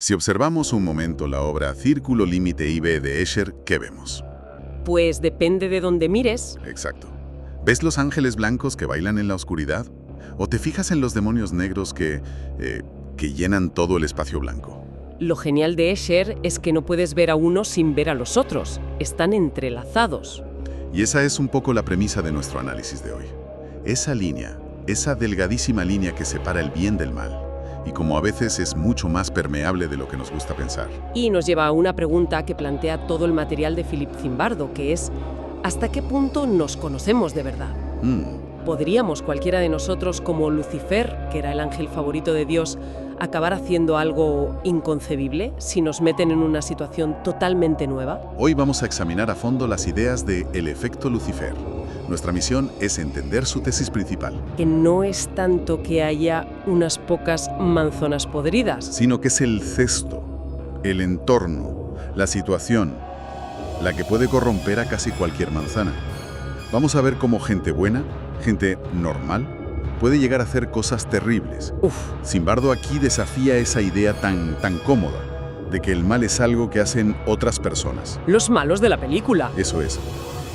Si observamos un momento la obra Círculo Límite IB de Escher, ¿qué vemos? Pues depende de dónde mires. Exacto. ¿Ves los ángeles blancos que bailan en la oscuridad? ¿O te fijas en los demonios negros que llenan todo el espacio blanco? Lo genial de Escher es que no puedes ver a uno sin ver a los otros. Están entrelazados. Y esa es un poco la premisa de nuestro análisis de hoy. Esa línea, esa delgadísima línea que separa el bien del mal, y como a veces es mucho más permeable de lo que nos gusta pensar. Y nos lleva a una pregunta que plantea todo el material de Philip Zimbardo, que es ¿hasta qué punto nos conocemos de verdad? ¿Podríamos cualquiera de nosotros, como Lucifer, que era el ángel favorito de Dios, acabar haciendo algo inconcebible si nos meten en una situación totalmente nueva? Hoy vamos a examinar a fondo las ideas de El efecto Lucifer. Nuestra misión es entender su tesis principal. Que no es tanto que haya unas pocas manzanas podridas, Sino que es el cesto, el entorno, la situación, la que puede corromper a casi cualquier manzana. Vamos a ver cómo gente buena, gente normal, puede llegar a hacer cosas terribles. Zimbardo aquí desafía esa idea tan cómoda de que el mal es algo que hacen otras personas. los malos de la película. Eso es.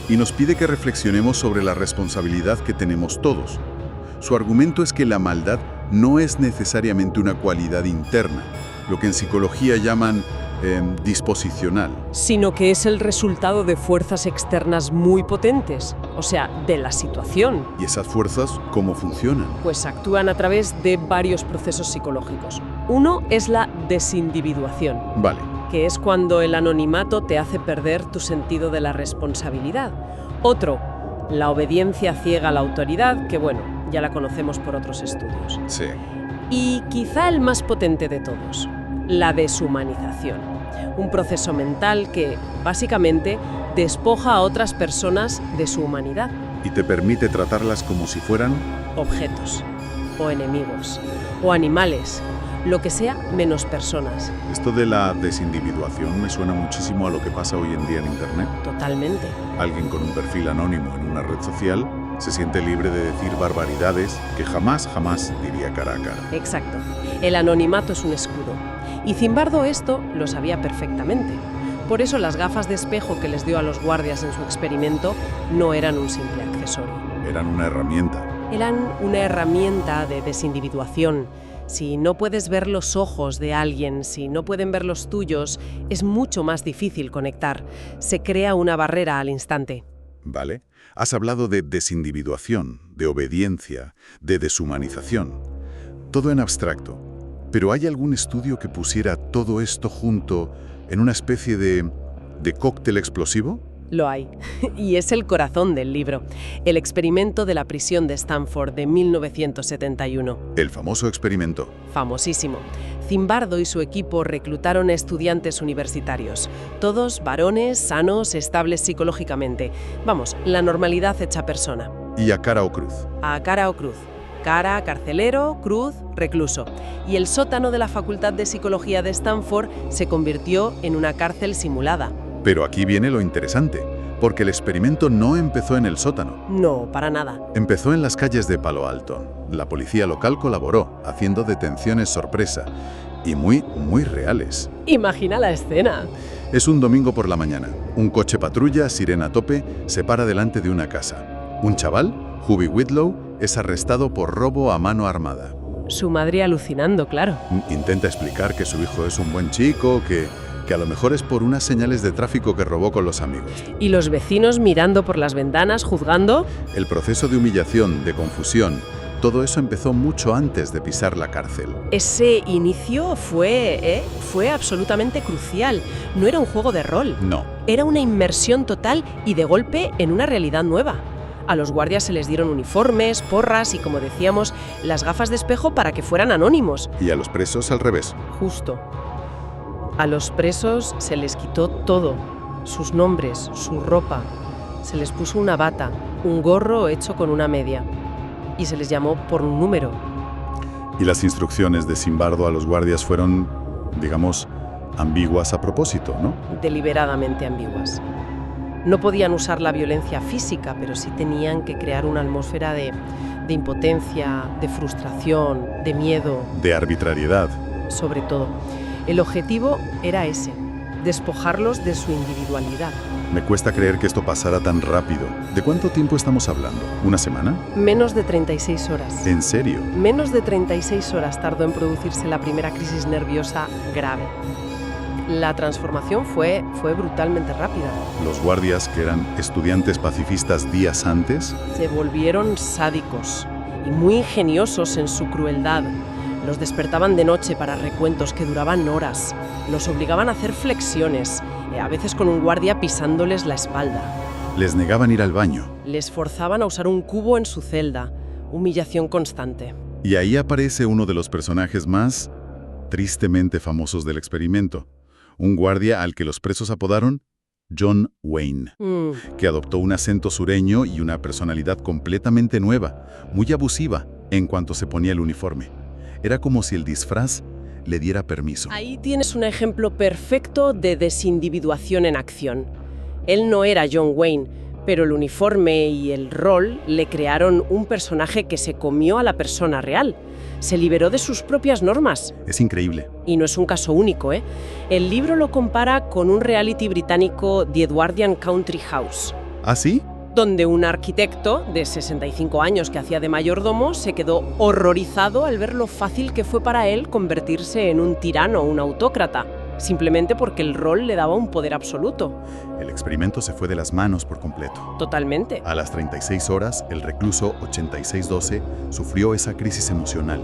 Y nos pide que reflexionemos sobre la responsabilidad que tenemos todos. Su argumento es que la maldad no es necesariamente una cualidad interna, lo que en psicología llaman disposicional. Sino que es el resultado de fuerzas externas muy potentes, o sea, de la situación. ¿Y esas fuerzas cómo funcionan? Pues actúan a través de varios procesos psicológicos. Uno es la desindividuación, Vale. que es cuando el anonimato te hace perder tu sentido de la responsabilidad. Otro, la obediencia ciega a la autoridad, que bueno, ya la conocemos por otros estudios. Sí. Y quizá el más potente de todos, la deshumanización. Un proceso mental que, básicamente, despoja a otras personas de su humanidad. Y te permite tratarlas como si fueran... Objetos, o enemigos, o animales, lo que sea menos personas. Esto de la desindividuación me suena muchísimo a lo que pasa hoy en día en Internet. Totalmente. Alguien con un perfil anónimo en una red social se siente libre de decir barbaridades que jamás diría cara a cara. Exacto. El anonimato es un escudo. Y Zimbardo esto lo sabía perfectamente. Por eso las gafas de espejo que les dio a los guardias en su experimento no eran un simple accesorio. Eran una herramienta. Eran una herramienta de desindividuación. Si no puedes ver los ojos de alguien, si no pueden ver los tuyos, es mucho más difícil conectar. Se crea una barrera al instante. ¿Vale? Has hablado de desindividuación, de obediencia, de deshumanización. Todo en abstracto. ¿Pero hay algún estudio que pusiera todo esto junto en una especie de cóctel explosivo? Lo hay. Y es el corazón del libro. El experimento de la prisión de Stanford de 1971. El famoso experimento. Famosísimo. Zimbardo y su equipo reclutaron a estudiantes universitarios. Todos varones, sanos, estables psicológicamente. Vamos, la normalidad hecha persona. ¿Y a cara o cruz? A cara o cruz. Cara, carcelero, cruz, recluso. Y el sótano de la Facultad de Psicología de Stanford se convirtió en una cárcel simulada. Pero aquí viene lo interesante, porque el experimento no empezó en el sótano. No, para nada. Empezó en las calles de Palo Alto. La policía local colaboró, haciendo detenciones sorpresa, y muy reales. Imagina la escena. Es un domingo por la mañana. Un coche patrulla, sirena a tope, se para delante de una casa. Un chaval, Hubie Whitlow, es arrestado por robo a mano armada. Su madre alucinando, claro. Intenta explicar que su hijo es un buen chico, que a lo mejor es por unas señales de tráfico que robó con los amigos. Y los vecinos mirando por las ventanas, juzgando. El proceso de humillación, de confusión, todo eso empezó mucho antes de pisar la cárcel. Ese inicio fue absolutamente crucial. No era un juego de rol. No. Era una inmersión total y de golpe en una realidad nueva. A los guardias se les dieron uniformes, porras y, como decíamos, las gafas de espejo para que fueran anónimos. Y a los presos al revés. Justo. A los presos se les quitó todo. Sus nombres, su ropa. Se les puso una bata, un gorro hecho con una media. Y se les llamó por un número. Y las instrucciones de Zimbardo a los guardias fueron, digamos, ambiguas a propósito, ¿no? Deliberadamente ambiguas. No podían usar la violencia física, pero sí tenían que crear una atmósfera de impotencia, de frustración, de miedo. De arbitrariedad. Sobre todo. El objetivo era ese, despojarlos de su individualidad. Me cuesta creer que esto pasara tan rápido. ¿De cuánto tiempo estamos hablando? ¿Una semana? Menos de 36 horas. ¿En serio? Menos de 36 horas tardó en producirse la primera crisis nerviosa grave. La transformación fue brutalmente rápida. Los guardias, que eran estudiantes pacifistas días antes, Se volvieron sádicos y muy ingeniosos en su crueldad. Los despertaban de noche para recuentos que duraban horas. Los obligaban a hacer flexiones, a veces con un guardia pisándoles la espalda. les negaban ir al baño. Les forzaban a usar un cubo en su celda. Humillación constante. Y ahí aparece uno de los personajes más tristemente famosos del experimento. Un guardia al que los presos apodaron John Wayne, que adoptó un acento sureño y una personalidad completamente nueva, muy abusiva en cuanto se ponía el uniforme. Era como si el disfraz le diera permiso. Ahí tienes un ejemplo perfecto de desindividuación en acción. Él no era John Wayne, pero el uniforme y el rol le crearon un personaje que se comió a la persona real. Se liberó de sus propias normas. Es increíble. Y no es un caso único, ¿eh? El libro lo compara con un reality británico, The Edwardian Country House, ¿Ah, sí? donde un arquitecto de 65 años que hacía de mayordomo se quedó horrorizado al ver lo fácil que fue para él convertirse en un tirano o un autócrata, simplemente porque el rol le daba un poder absoluto. El experimento se fue de las manos por completo. Totalmente. A las 36 horas, el recluso 8612 sufrió esa crisis emocional,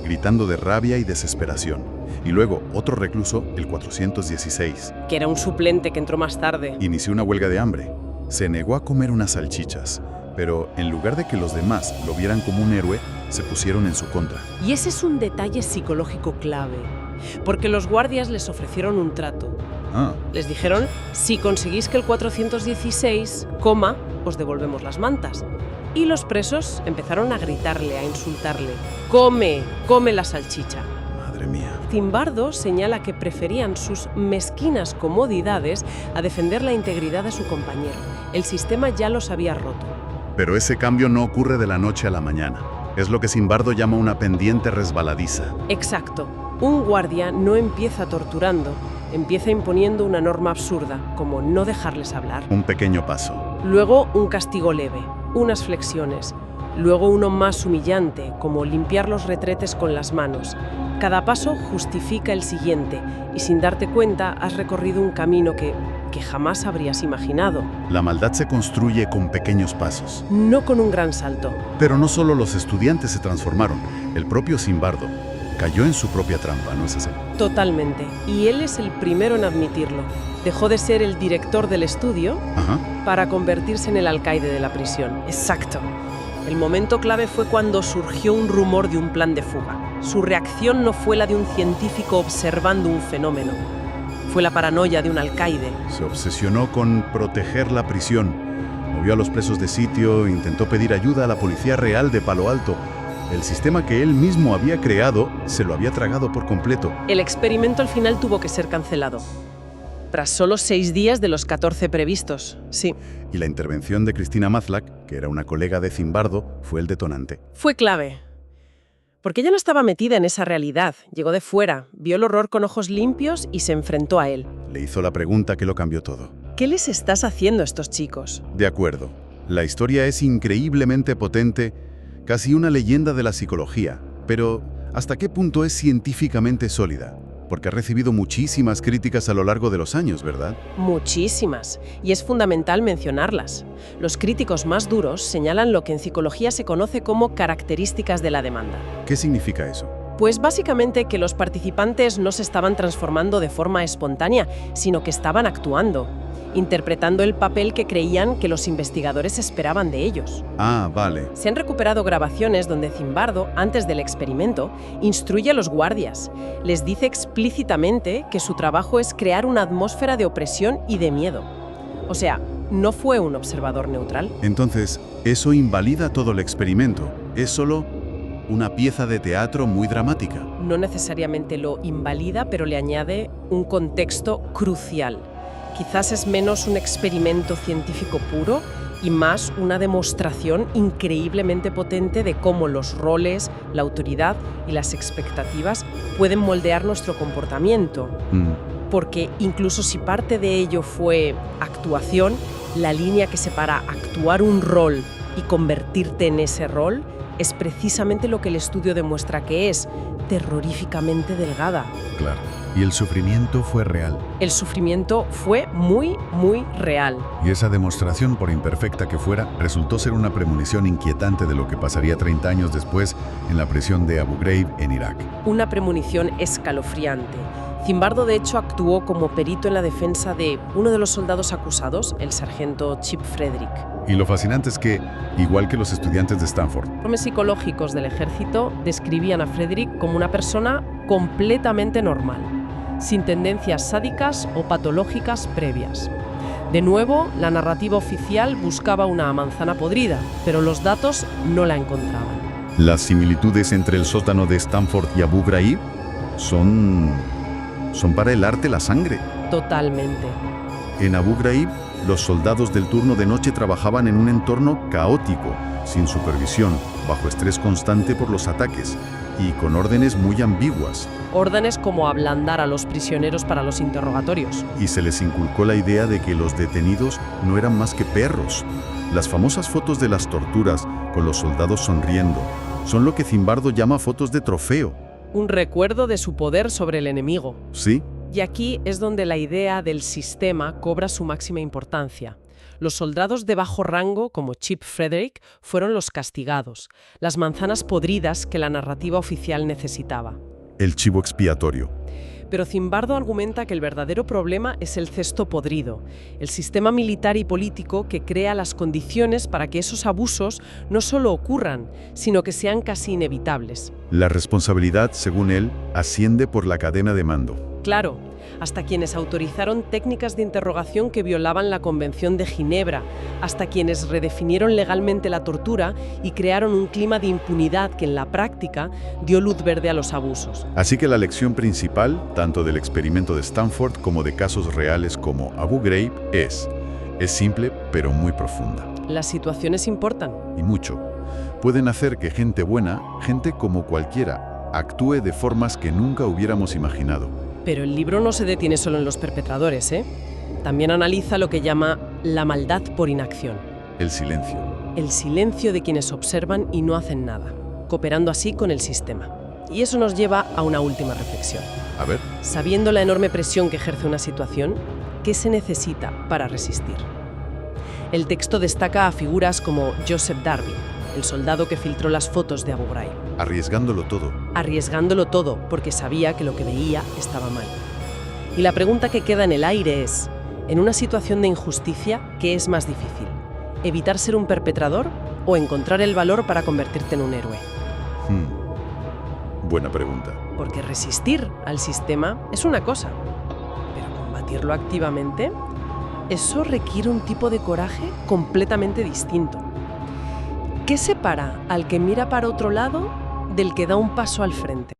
gritando de rabia y desesperación. Y luego, otro recluso, el 416, Que era un suplente que entró más tarde. inició una huelga de hambre. Se negó a comer unas salchichas, pero en lugar de que los demás lo vieran como un héroe, se pusieron en su contra. Y ese es un detalle psicológico clave, porque los guardias les ofrecieron un trato. Les dijeron, si conseguís que el 416 coma, os devolvemos las mantas. Y los presos empezaron a gritarle, a insultarle. ¡Come! ¡Come la salchicha! Madre mía. Zimbardo señala que preferían sus mezquinas comodidades a defender la integridad de su compañero. El sistema ya los había roto. Pero ese cambio no ocurre de la noche a la mañana. Es lo que Zimbardo llama una pendiente resbaladiza. Exacto. Un guardia no empieza torturando, empieza imponiendo una norma absurda, como no dejarles hablar. Un pequeño paso. Luego un castigo leve, unas flexiones. Luego uno más humillante, como limpiar los retretes con las manos. Cada paso justifica el siguiente, y sin darte cuenta has recorrido un camino que jamás habrías imaginado. La maldad se construye con pequeños pasos. No con un gran salto. Pero no solo los estudiantes se transformaron, el propio Zimbardo cayó en su propia trampa, ¿no es así? Totalmente. Y él es el primero en admitirlo. Dejó de ser el director del estudio para convertirse en el alcaide de la prisión. Exacto. El momento clave fue cuando surgió un rumor de un plan de fuga. Su reacción no fue la de un científico observando un fenómeno. Fue la paranoia de un alcaide. Se obsesionó con proteger la prisión. Movió a los presos de sitio, intentó pedir ayuda a la Policía Real de Palo Alto. El sistema que él mismo había creado se lo había tragado por completo. El experimento al final tuvo que ser cancelado. Tras solo 6 días de los 14 previstos, sí. Y la intervención de Christina Maslach, que era una colega de Zimbardo, fue el detonante. Fue clave. Porque ella no estaba metida en esa realidad. Llegó de fuera, vio el horror con ojos limpios y se enfrentó a él. Le hizo la pregunta que lo cambió todo. ¿Qué les estás haciendo a estos chicos? De acuerdo. La historia es increíblemente potente, casi una leyenda de la psicología. Pero, ¿hasta qué punto es científicamente sólida? Porque ha recibido muchísimas críticas a lo largo de los años, ¿verdad? Muchísimas. Y es fundamental mencionarlas. Los críticos más duros señalan lo que en psicología se conoce como características de la demanda. ¿Qué significa eso? Pues básicamente que los participantes no se estaban transformando de forma espontánea, sino que estaban actuando, interpretando el papel que creían que los investigadores esperaban de ellos. Ah, vale. Se han recuperado grabaciones donde Zimbardo, antes del experimento, instruye a los guardias. Les dice explícitamente que su trabajo es crear una atmósfera de opresión y de miedo. O sea, no fue un observador neutral. Entonces, eso invalida todo el experimento. Es solo una pieza de teatro muy dramática. No necesariamente lo invalida, pero le añade un contexto crucial. Quizás es menos un experimento científico puro y más una demostración increíblemente potente de cómo los roles, la autoridad y las expectativas pueden moldear nuestro comportamiento. Porque incluso si parte de ello fue actuación, la línea que separa actuar un rol y convertirte en ese rol es precisamente lo que el estudio demuestra que es terroríficamente delgada. Claro. Y el sufrimiento fue real. El sufrimiento fue muy, muy real. Y esa demostración, por imperfecta que fuera, resultó ser una premonición inquietante de lo que pasaría 30 años después en la prisión de Abu Ghraib en Irak. Una premonición escalofriante. Zimbardo, de hecho, actuó como perito en la defensa de uno de los soldados acusados, el sargento Chip Frederick. Y lo fascinante es que, igual que los estudiantes de Stanford, Informes psicológicos del ejército describían a Frederick como una persona completamente normal, sin tendencias sádicas o patológicas previas. De nuevo, la narrativa oficial buscaba una manzana podrida, pero los datos no la encontraban. las similitudes entre el sótano de Stanford y Abu Ghraib son para helarte la sangre. Totalmente. En Abu Ghraib, los soldados del turno de noche trabajaban en un entorno caótico, sin supervisión, bajo estrés constante por los ataques y con órdenes muy ambiguas. Órdenes como ablandar a los prisioneros para los interrogatorios. Y se les inculcó la idea de que los detenidos no eran más que perros. Las famosas fotos de las torturas, con los soldados sonriendo, son lo que Zimbardo llama fotos de trofeo. Un recuerdo de su poder sobre el enemigo. ¿Sí? Y aquí es donde la idea del sistema cobra su máxima importancia. Los soldados de bajo rango, como Chip Frederick, fueron los castigados, las manzanas podridas que la narrativa oficial necesitaba. El chivo expiatorio. Pero Zimbardo argumenta que el verdadero problema es el cesto podrido, el sistema militar y político que crea las condiciones para que esos abusos no solo ocurran, sino que sean casi inevitables. La responsabilidad, según él, asciende por la cadena de mando. Claro, hasta quienes autorizaron técnicas de interrogación que violaban la Convención de Ginebra, hasta quienes redefinieron legalmente la tortura y crearon un clima de impunidad que en la práctica dio luz verde a los abusos. Así que la lección principal, tanto del experimento de Stanford como de casos reales como Abu Ghraib, es simple pero muy profunda. Las situaciones importan. Y mucho. Pueden hacer que gente buena, gente como cualquiera, actúe de formas que nunca hubiéramos imaginado. Pero el libro no se detiene solo en los perpetradores, ¿eh? También analiza lo que llama la maldad por inacción. El silencio. El silencio de quienes observan y no hacen nada, cooperando así con el sistema. Y eso nos lleva a una última reflexión. A ver. Sabiendo la enorme presión que ejerce una situación, ¿qué se necesita para resistir? El texto destaca a figuras como Joseph Darby, el soldado que filtró las fotos de Abu Ghraib. Arriesgándolo todo. Arriesgándolo todo porque sabía que lo que veía estaba mal. Y la pregunta que queda en el aire es, en una situación de injusticia, ¿qué es más difícil? ¿Evitar ser un perpetrador o encontrar el valor para convertirte en un héroe? Buena pregunta. Porque resistir al sistema es una cosa, pero combatirlo activamente, eso requiere un tipo de coraje completamente distinto. ¿Qué separa al que mira para otro lado del que da un paso al frente?